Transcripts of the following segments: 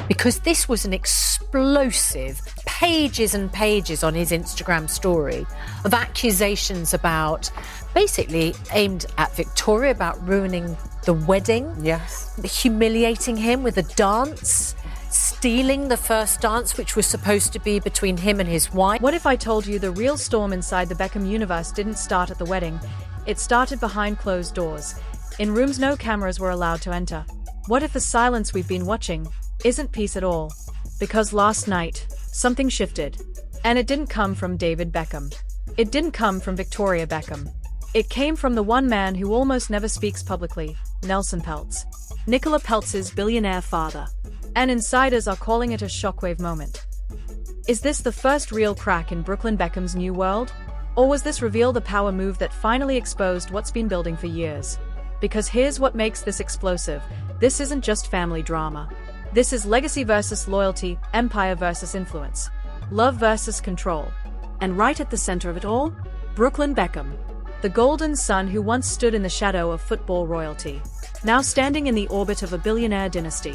Because this was an explosive, pages and pages on his Instagram story of accusations about, basically aimed at Victoria, about ruining the wedding. Yes. Humiliating him with a dance, stealing the first dance, which was supposed to be between him and his wife. What if I told you the real storm inside the Beckham universe didn't start at the wedding? It started behind closed doors, in rooms no cameras were allowed to enter. What if the silence we've been watching isn't peace at all? Because last night, something shifted. And it didn't come from David Beckham. It didn't come from Victoria Beckham. It came from the one man who almost never speaks publicly, Nelson Peltz. Nicola Peltz's billionaire father. And insiders are calling it a shockwave moment. Is this the first real crack in Brooklyn Beckham's new world? Or was this reveal the power move that finally exposed what's been building for years? Because here's what makes this explosive. This isn't just family drama. This is legacy versus loyalty, empire versus influence, love versus control. And right at the center of it all, Brooklyn Beckham, the golden son who once stood in the shadow of football royalty, now standing in the orbit of a billionaire dynasty.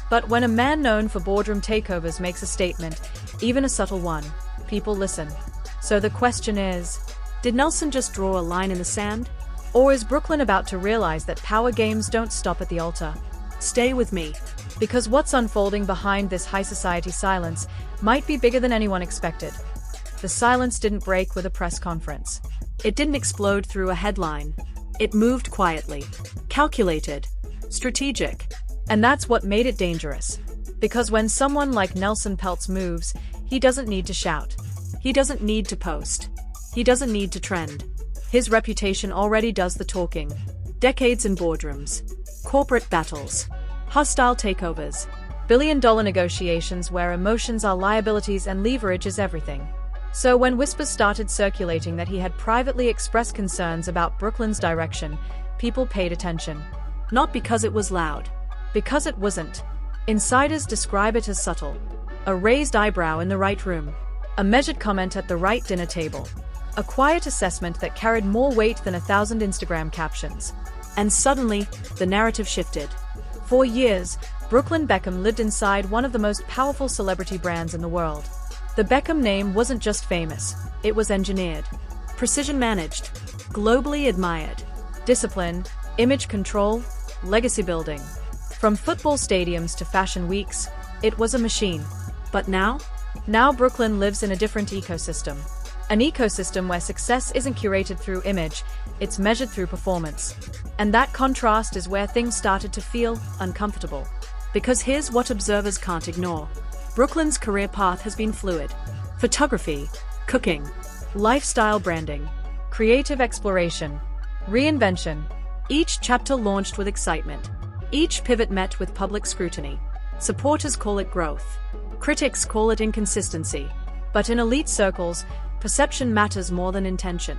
But when a man known for boardroom takeovers makes a statement, even a subtle one, people listen. So the question is, did Nelson just draw a line in the sand? Or is Brooklyn about to realize that power games don't stop at the altar? Stay with me, because what's unfolding behind this high society silence might be bigger than anyone expected. The silence didn't break with a press conference. It didn't explode through a headline. It moved quietly, calculated, strategic. And that's what made it dangerous. Because when someone like Nelson Peltz moves, he doesn't need to shout. He doesn't need to post. He doesn't need to trend. His reputation already does the talking. Decades in boardrooms, corporate battles, hostile takeovers, billion-dollar negotiations where emotions are liabilities and leverage is everything. So when whispers started circulating that he had privately expressed concerns about Brooklyn's direction, people paid attention. Not because it was loud. Because it wasn't. Insiders describe it as subtle. A raised eyebrow in the right room. A measured comment at the right dinner table. A quiet assessment that carried more weight than 1,000 Instagram captions. And suddenly, the narrative shifted. For years, Brooklyn Beckham lived inside one of the most powerful celebrity brands in the world. The Beckham name wasn't just famous, it was engineered. Precision managed. Globally admired. Discipline, image control, legacy building. From football stadiums to fashion weeks, it was a machine. But now Brooklyn lives in a different ecosystem. An ecosystem where success isn't curated through image, it's measured through performance. And that contrast is where things started to feel uncomfortable. Because here's what observers can't ignore. Brooklyn's career path has been fluid. Photography, cooking, lifestyle branding, creative exploration, reinvention. Each chapter launched with excitement. Each pivot met with public scrutiny. Supporters call it growth. Critics call it inconsistency. But in elite circles, perception matters more than intention.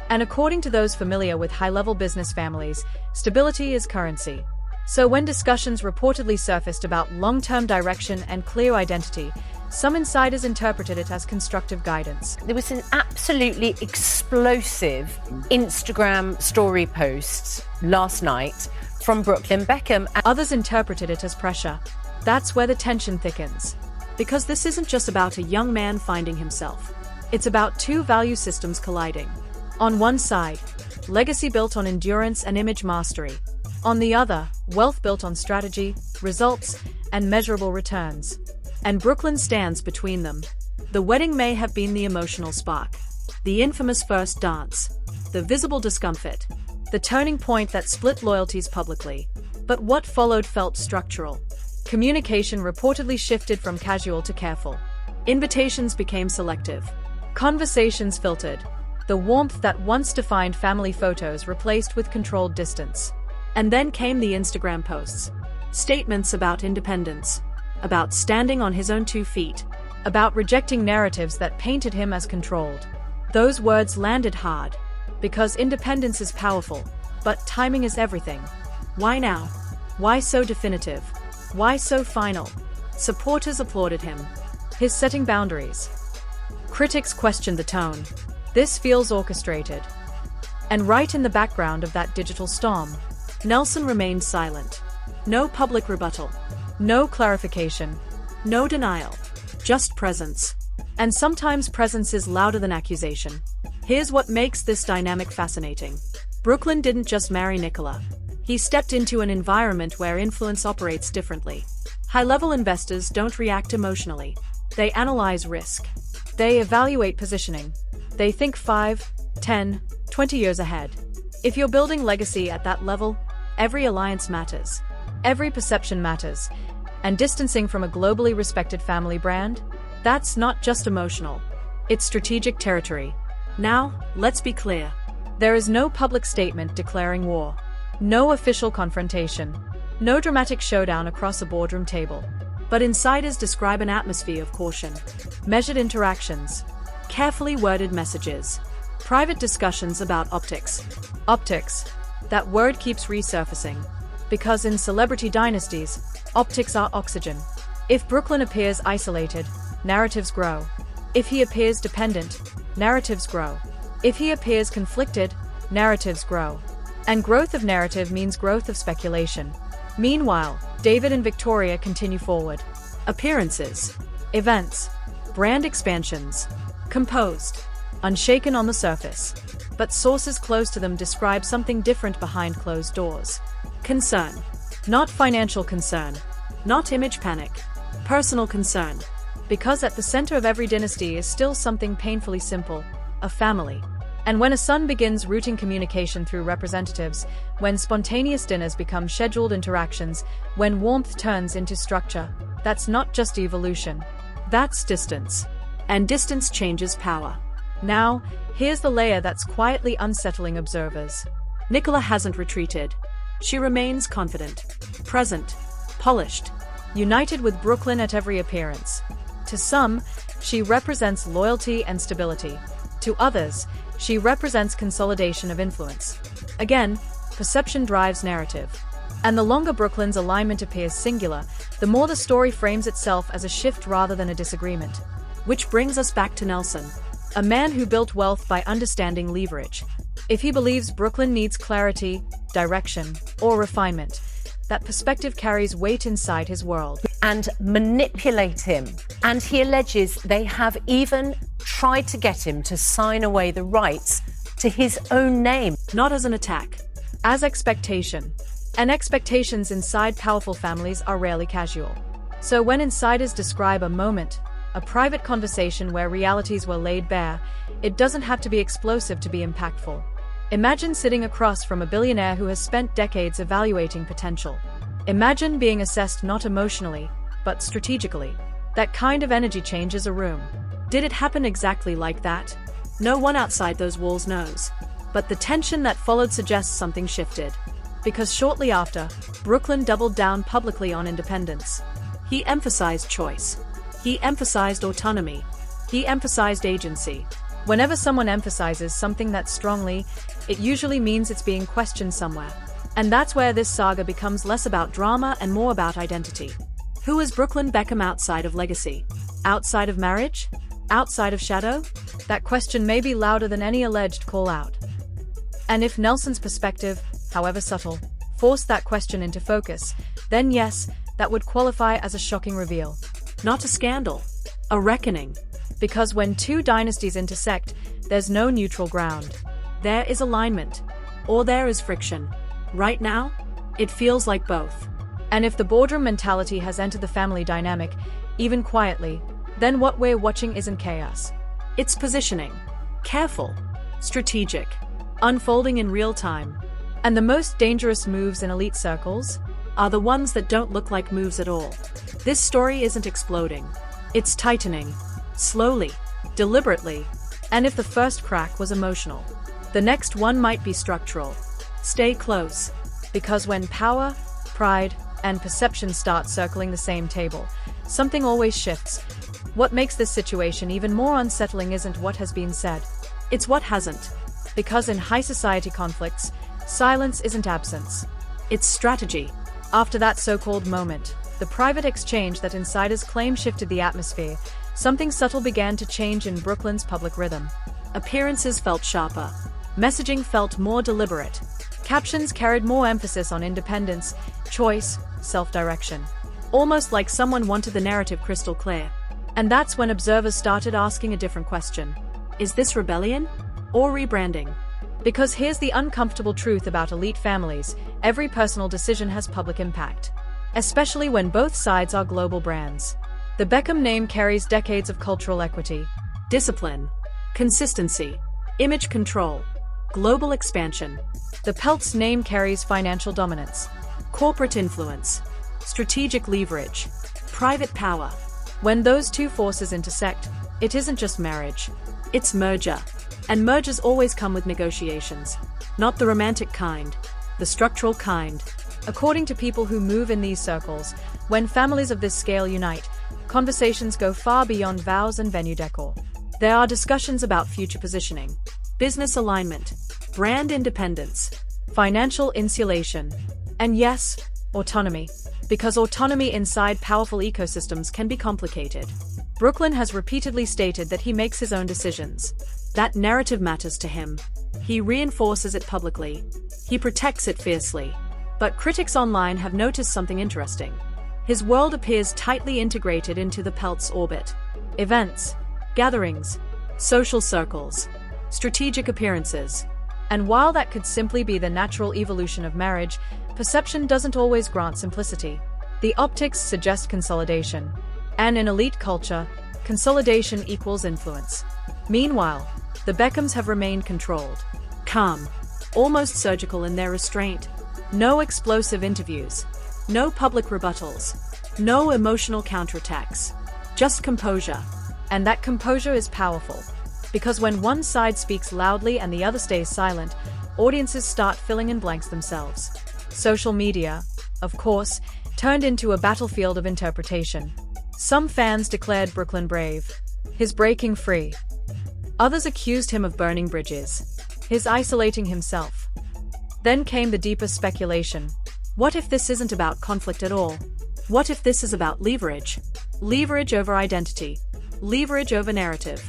And according to those familiar with high-level business families, stability is currency. So when discussions reportedly surfaced about long-term direction and clear identity, some insiders interpreted it as constructive guidance. There was an absolutely explosive Instagram story post last night from Brooklyn Beckham. Others interpreted it as pressure. That's where the tension thickens. Because this isn't just about a young man finding himself. It's about two value systems colliding. On one side, legacy built on endurance and image mastery. On the other, wealth built on strategy, results, and measurable returns. And Brooklyn stands between them. The wedding may have been the emotional spark, the infamous first dance, the visible discomfort, the turning point that split loyalties publicly. But what followed felt structural. Communication reportedly shifted from casual to careful. Invitations became selective. Conversations filtered. The warmth that once defined family photos replaced with controlled distance. And then came the Instagram posts. Statements about independence. About standing on his own 2 feet. About rejecting narratives that painted him as controlled. Those words landed hard. Because independence is powerful, but timing is everything. Why now? Why so definitive? Why so final? Supporters applauded him. His setting boundaries. Critics questioned the tone. This feels orchestrated. And right in the background of that digital storm, Nelson remained silent. No public rebuttal. No clarification. No denial. Just presence. And sometimes presence is louder than accusation. Here's what makes this dynamic fascinating. Brooklyn didn't just marry Nicola. He stepped into an environment where influence operates differently. High-level investors don't react emotionally. They analyze risk. They evaluate positioning. They think 5, 10, 20 years ahead. If you're building legacy at that level, every alliance matters. Every perception matters. And distancing from a globally respected family brand? That's not just emotional. It's strategic territory. Now, let's be clear. There is no public statement declaring war. No official confrontation. No dramatic showdown across a boardroom table. But insiders describe an atmosphere of caution. Measured interactions. Carefully worded messages. Private discussions about optics. Optics. That word keeps resurfacing. Because in celebrity dynasties, optics are oxygen. If Brooklyn appears isolated, narratives grow. If he appears dependent, narratives grow. If he appears conflicted, narratives grow. And growth of narrative means growth of speculation. Meanwhile, David and Victoria continue forward. Appearances. Events. Brand expansions. Composed. Unshaken on the surface. But sources close to them describe something different behind closed doors. Concern. Not financial concern. Not image panic. Personal concern. Because at the center of every dynasty is still something painfully simple: a family. And when a son begins routing communication through representatives, when spontaneous dinners become scheduled interactions, when warmth turns into structure, that's not just evolution. That's distance. And distance changes power. Now, here's the layer that's quietly unsettling observers. Nicola hasn't retreated. She remains confident, present, polished, united with Brooklyn at every appearance. To some, she represents loyalty and stability. To others, she represents consolidation of influence. Again, perception drives narrative. And the longer Brooklyn's alignment appears singular, the more the story frames itself as a shift rather than a disagreement. Which brings us back to Nelson, a man who built wealth by understanding leverage. If he believes Brooklyn needs clarity, direction, or refinement, that perspective carries weight inside his world. And manipulate him. And he alleges they have even tried to get him to sign away the rights to his own name. Not as an attack, as expectation. And expectations inside powerful families are rarely casual. So when insiders describe a moment, a private conversation where realities were laid bare, it doesn't have to be explosive to be impactful. Imagine sitting across from a billionaire who has spent decades evaluating potential. Imagine being assessed not emotionally, but strategically. That kind of energy changes a room. Did it happen exactly like that? No one outside those walls knows. But the tension that followed suggests something shifted. Because shortly after, Brooklyn doubled down publicly on independence. He emphasized choice. He emphasized autonomy. He emphasized agency. Whenever someone emphasizes something that strongly, it usually means it's being questioned somewhere. And that's where this saga becomes less about drama and more about identity. Who is Brooklyn Beckham outside of legacy? Outside of marriage? Outside of shadow? That question may be louder than any alleged call-out. And if Nelson's perspective, however subtle, forced that question into focus, then yes, that would qualify as a shocking reveal. Not a scandal, a reckoning. Because when two dynasties intersect, there's no neutral ground. There is alignment, or there is friction. Right now, it feels like both. And if the boardroom mentality has entered the family dynamic, even quietly, then what we're watching isn't chaos. It's positioning. Careful. Strategic. Unfolding in real time. And the most dangerous moves in elite circles are the ones that don't look like moves at all. This story isn't exploding. It's tightening. Slowly. Deliberately. And if the first crack was emotional, the next one might be structural. Stay close. Because when power, pride, and perception start circling the same table, something always shifts. What makes this situation even more unsettling isn't what has been said. It's what hasn't. Because in high society conflicts, silence isn't absence. It's strategy. After that so-called moment, the private exchange that insiders claim shifted the atmosphere, something subtle began to change in Brooklyn's public rhythm. Appearances felt sharper. Messaging felt more deliberate. Captions carried more emphasis on independence, choice, self-direction. Almost like someone wanted the narrative crystal clear. And that's when observers started asking a different question. Is this rebellion or rebranding? Because here's the uncomfortable truth about elite families: every personal decision has public impact, especially when both sides are global brands. The Beckham name carries decades of cultural equity, discipline, consistency, image control, global expansion. The Peltz name carries financial dominance, corporate influence, strategic leverage, private power. When those two forces intersect, it isn't just marriage, it's merger. And mergers always come with negotiations. Not the romantic kind, the structural kind. According to people who move in these circles, when families of this scale unite, conversations go far beyond vows and venue decor. There are discussions about future positioning, business alignment, brand independence, financial insulation, and yes, autonomy. Because autonomy inside powerful ecosystems can be complicated. Brooklyn has repeatedly stated that he makes his own decisions. That narrative matters to him. He reinforces it publicly. He protects it fiercely. But critics online have noticed something interesting. His world appears tightly integrated into the Peltz orbit. Events, gatherings, social circles, strategic appearances. And while that could simply be the natural evolution of marriage, perception doesn't always grant simplicity. The optics suggest consolidation. And in elite culture, consolidation equals influence. Meanwhile, the Beckhams have remained controlled, calm, almost surgical in their restraint. No explosive interviews, no public rebuttals, no emotional counterattacks, just composure. And that composure is powerful, because when one side speaks loudly and the other stays silent, audiences start filling in blanks themselves. Social media, of course, turned into a battlefield of interpretation. Some fans declared Brooklyn brave, his breaking free. Others accused him of burning bridges, his isolating himself. Then came the deeper speculation. What if this isn't about conflict at all? What if this is about leverage? Leverage over identity, leverage over narrative,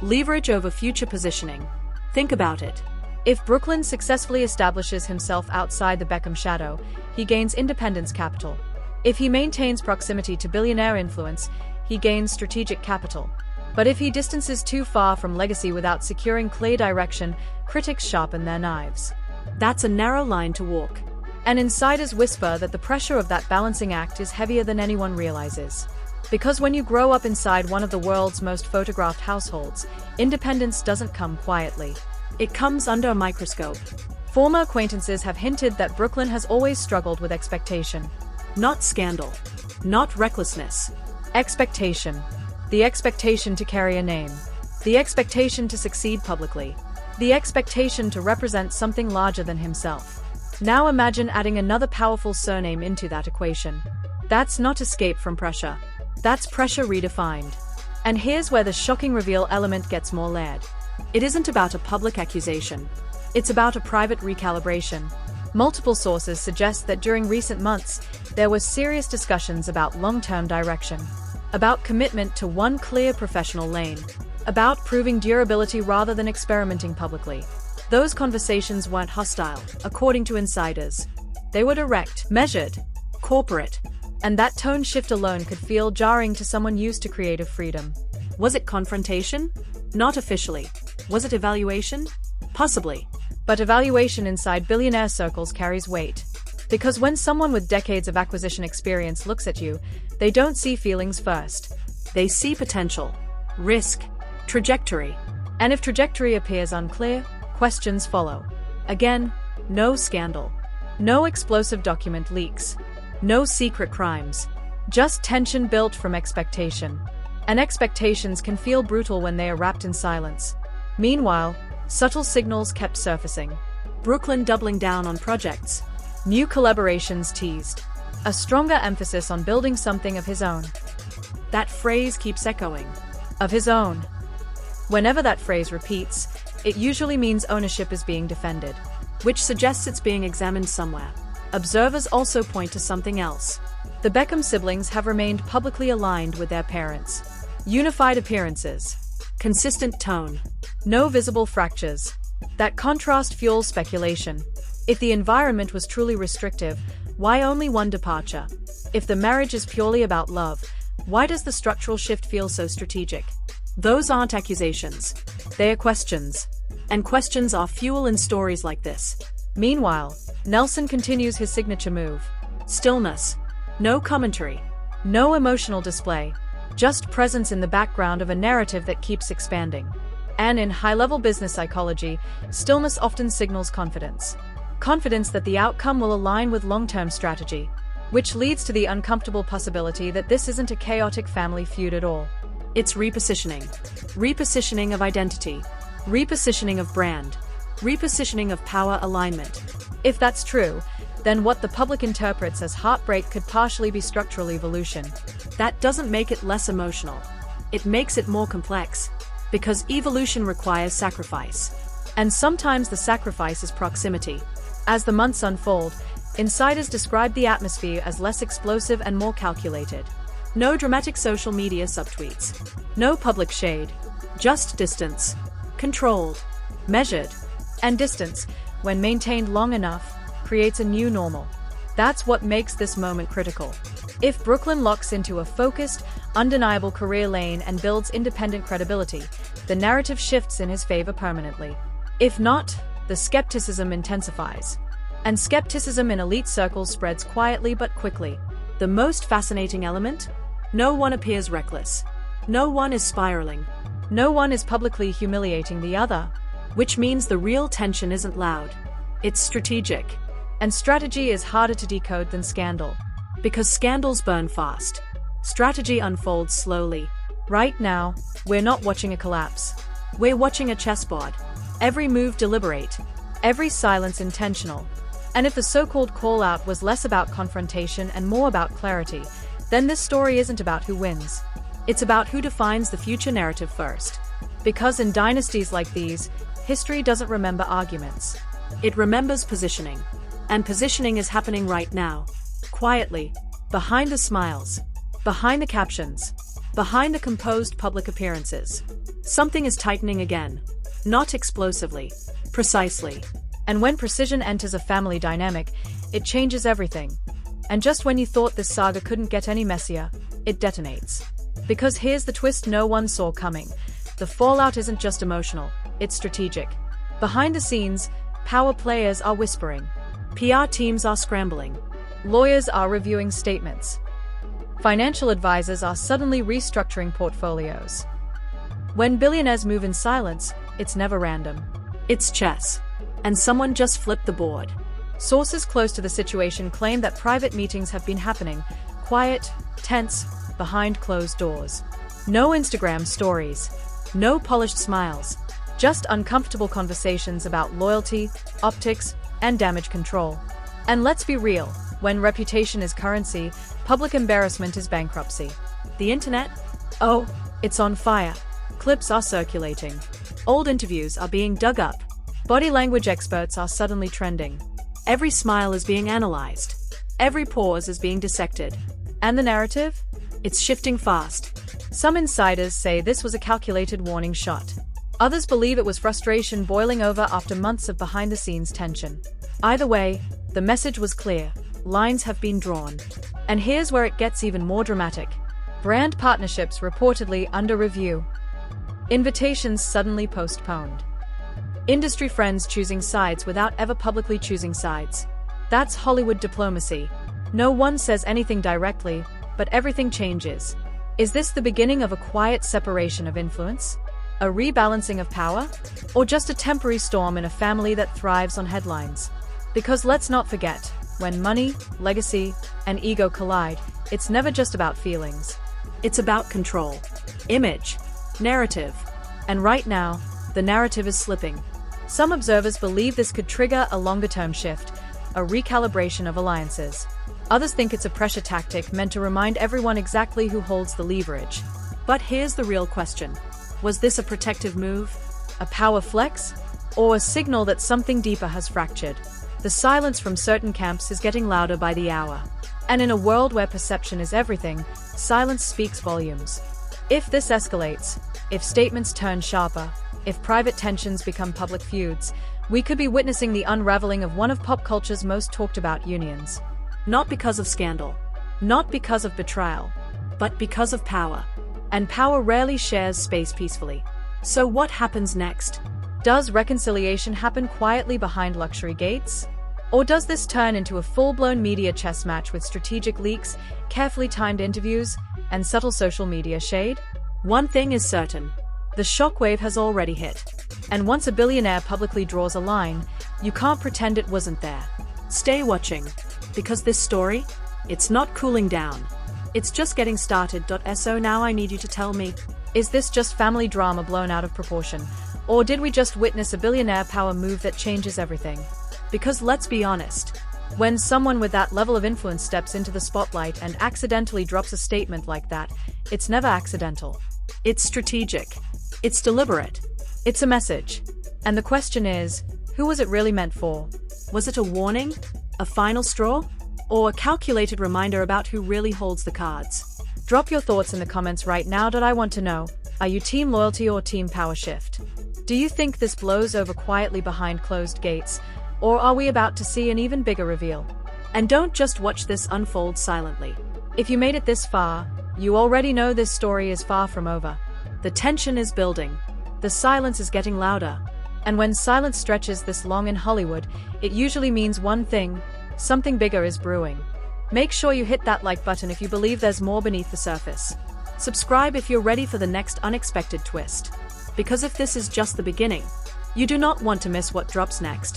leverage over future positioning. Think about it. If Brooklyn successfully establishes himself outside the Beckham shadow, he gains independence capital. If he maintains proximity to billionaire influence, he gains strategic capital. But if he distances too far from legacy without securing clear direction, critics sharpen their knives. That's a narrow line to walk. And insiders whisper that the pressure of that balancing act is heavier than anyone realizes. Because when you grow up inside one of the world's most photographed households, independence doesn't come quietly. It comes under a microscope. Former acquaintances have hinted that Brooklyn has always struggled with expectation. Not scandal. Not recklessness. Expectation. The expectation to carry a name. The expectation to succeed publicly. The expectation to represent something larger than himself. Now imagine adding another powerful surname into that equation. That's not escape from pressure. That's pressure redefined. And here's where the shocking reveal element gets more layered. It isn't about a public accusation. It's about a private recalibration. Multiple sources suggest that during recent months, there were serious discussions about long-term direction, about commitment to one clear professional lane, about proving durability rather than experimenting publicly. Those conversations weren't hostile, according to insiders. They were direct, measured, corporate, and that tone shift alone could feel jarring to someone used to creative freedom. Was it confrontation? Not officially. Was it evaluation? Possibly. But evaluation inside billionaire circles carries weight. Because when someone with decades of acquisition experience looks at you, they don't see feelings first. They see potential, risk, trajectory. And if trajectory appears unclear, questions follow. Again, no scandal. No explosive document leaks. No secret crimes. Just tension built from expectation. And expectations can feel brutal when they are wrapped in silence. Meanwhile, subtle signals kept surfacing. Brooklyn doubling down on projects. New collaborations teased. A stronger emphasis on building something of his own. That phrase keeps echoing. Of his own. Whenever that phrase repeats, it usually means ownership is being defended, which suggests it's being examined somewhere. Observers also point to something else. The Beckham siblings have remained publicly aligned with their parents. Unified appearances. Consistent tone. No visible fractures. That contrast fuels speculation. If the environment was truly restrictive, why only one departure? If the marriage is purely about love, why does the structural shift feel so strategic? Those aren't accusations. They are questions. And questions are fuel in stories like this. Meanwhile, Nelson continues his signature move. Stillness. No commentary. No emotional display. Just presence in the background of a narrative that keeps expanding. And in high-level business psychology, stillness often signals confidence. Confidence that the outcome will align with long-term strategy. Which leads to the uncomfortable possibility that this isn't a chaotic family feud at all. It's repositioning. Repositioning of identity. Repositioning of brand. Repositioning of power alignment. If that's true, then what the public interprets as heartbreak could partially be structural evolution. That doesn't make it less emotional. It makes it more complex. Because evolution requires sacrifice. And sometimes the sacrifice is proximity. As the months unfold, insiders describe the atmosphere as less explosive and more calculated. No dramatic social media subtweets. No public shade. Just distance. Controlled. Measured. And distance, when maintained long enough, creates a new normal. That's what makes this moment critical. If Brooklyn locks into a focused, undeniable career lane and builds independent credibility, the narrative shifts in his favor permanently. If not, the skepticism intensifies. And skepticism in elite circles spreads quietly but quickly. The most fascinating element? No one appears reckless. No one is spiraling. No one is publicly humiliating the other. Which means the real tension isn't loud. It's strategic. And strategy is harder to decode than scandal. Because scandals burn fast. Strategy unfolds slowly. Right now, we're not watching a collapse. We're watching a chessboard. Every move deliberate. Every silence intentional. And if the so-called call-out was less about confrontation and more about clarity, then this story isn't about who wins. It's about who defines the future narrative first. Because in dynasties like these, history doesn't remember arguments. It remembers positioning. And positioning is happening right now. Quietly. Behind the smiles. Behind the captions. Behind the composed public appearances. Something is tightening again. Not explosively. Precisely. And when precision enters a family dynamic, it changes everything. And just when you thought this saga couldn't get any messier, it detonates. Because here's the twist no one saw coming. The fallout isn't just emotional, it's strategic. Behind the scenes, power players are whispering. PR teams are scrambling. Lawyers are reviewing statements. Financial advisors are suddenly restructuring portfolios. When billionaires move in silence, it's never random. It's chess. And someone just flipped the board. Sources close to the situation claim that private meetings have been happening, quiet, tense, behind closed doors. No Instagram stories. No polished smiles. Just uncomfortable conversations about loyalty, optics, and damage control. And let's be real, when reputation is currency, public embarrassment is bankruptcy. The internet? Oh, it's on fire. Clips are circulating. Old interviews are being dug up. Body language experts are suddenly trending. Every smile is being analyzed. Every pause is being dissected. And the narrative? It's shifting fast. Some insiders say this was a calculated warning shot. Others believe it was frustration boiling over after months of behind-the-scenes tension. Either way, the message was clear. Lines have been drawn. And here's where it gets even more dramatic. Brand partnerships reportedly under review. Invitations suddenly postponed. Industry friends choosing sides without ever publicly choosing sides. That's Hollywood diplomacy. No one says anything directly, but everything changes. Is this the beginning of a quiet separation of influence? A rebalancing of power? Or just a temporary storm in a family that thrives on headlines? Because let's not forget, when money, legacy, and ego collide, it's never just about feelings. It's about control, image, narrative. And right now, the narrative is slipping. Some observers believe this could trigger a longer-term shift, a recalibration of alliances. Others think it's a pressure tactic meant to remind everyone exactly who holds the leverage. But here's the real question. Was this a protective move? A power flex? Or a signal that something deeper has fractured? The silence from certain camps is getting louder by the hour. And in a world where perception is everything, silence speaks volumes. If this escalates, if statements turn sharper, If private tensions become public feuds, we could be witnessing the unraveling of one of pop culture's most talked about unions. Not because of scandal, not because of betrayal, but because of power. And power rarely shares space peacefully. So what happens next? Does reconciliation happen quietly behind luxury gates? Or does this turn into a full-blown media chess match with strategic leaks, carefully timed interviews, and subtle social media shade? One thing is certain. The shockwave has already hit. And once a billionaire publicly draws a line, you can't pretend it wasn't there. Stay watching, because this story, it's not cooling down. It's just getting started. So now I need you to tell me, is this just family drama blown out of proportion? Or did we just witness a billionaire power move that changes everything? because let's be honest, when someone with that level of influence steps into the spotlight and accidentally drops a statement like that, it's never accidental. it's strategic, it's deliberate. It's a message. And the question is, who was it really meant for? Was it a warning, a final straw, or a calculated reminder about who really holds the cards? Drop your thoughts in the comments right now. I want to know, are you team loyalty or team power shift? Do you think this blows over quietly behind closed gates, or are we about to see an even bigger reveal? And don't just watch this unfold silently. If you made it this far, you already know this story is far from over. The tension is building. The silence is getting louder. And when silence stretches this long in Hollywood, it usually means one thing: something bigger is brewing. Make sure you hit that like button if you believe there's more beneath the surface. Subscribe if you're ready for the next unexpected twist. Because if this is just the beginning, you do not want to miss what drops next.